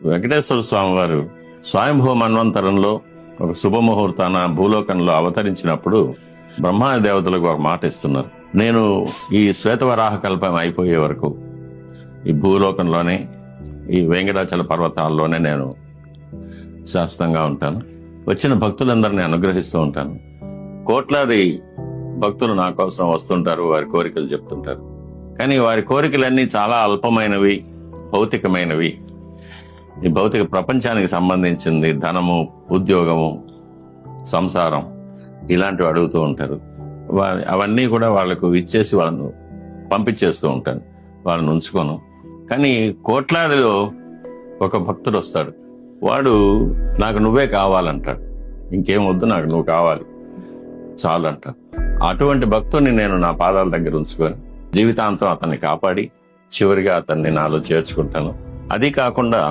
వెంకటేశ్వర స్వామి వారు స్వయంభూ మన్వంతరంలో ఒక శుభముహూర్తాన భూలోకంలో అవతరించినప్పుడు బ్రహ్మాది దేవతలకు ఒక మాట ఇస్తున్నారు. నేను ఈ శ్వేతవరాహ కల్పం అయిపోయే వరకు ఈ భూలోకంలోనే, ఈ వెంకటాచల పర్వతాల్లోనే నేను శాశ్వతంగా ఉంటాను. వచ్చిన భక్తులందరినీ అనుగ్రహిస్తూ ఉంటాను. కోట్లాది భక్తులు నా కోసం వస్తుంటారు, వారి కోరికలు చెప్తుంటారు. కానీ వారి కోరికలన్నీ చాలా అల్పమైనవి, భౌతికమైనవి. ఈ భౌతిక ప్రపంచానికి సంబంధించింది ధనము, ఉద్యోగము, సంసారం ఇలాంటివి అడుగుతూ ఉంటారు. అవన్నీ కూడా వాళ్లకు ఇచ్చేసి వాళ్ళను పంపించేస్తూ ఉంటాను, వాళ్ళని ఉంచుకోను. కానీ కోట్లాదిలో ఒక భక్తుడు వస్తాడు, వాడు నాకు నువ్వే కావాలంటాడు, ఇంకేం వద్దు, నాకు నువ్వు కావాలి చాలు అంటాడు. అటువంటి భక్తుడిని నేను నా పాదాల దగ్గర ఉంచుకొని జీవితాంతం అతన్ని కాపాడి చివరిగా అతన్ని నాలో చేర్చుకుంటాను. అది కాకుండా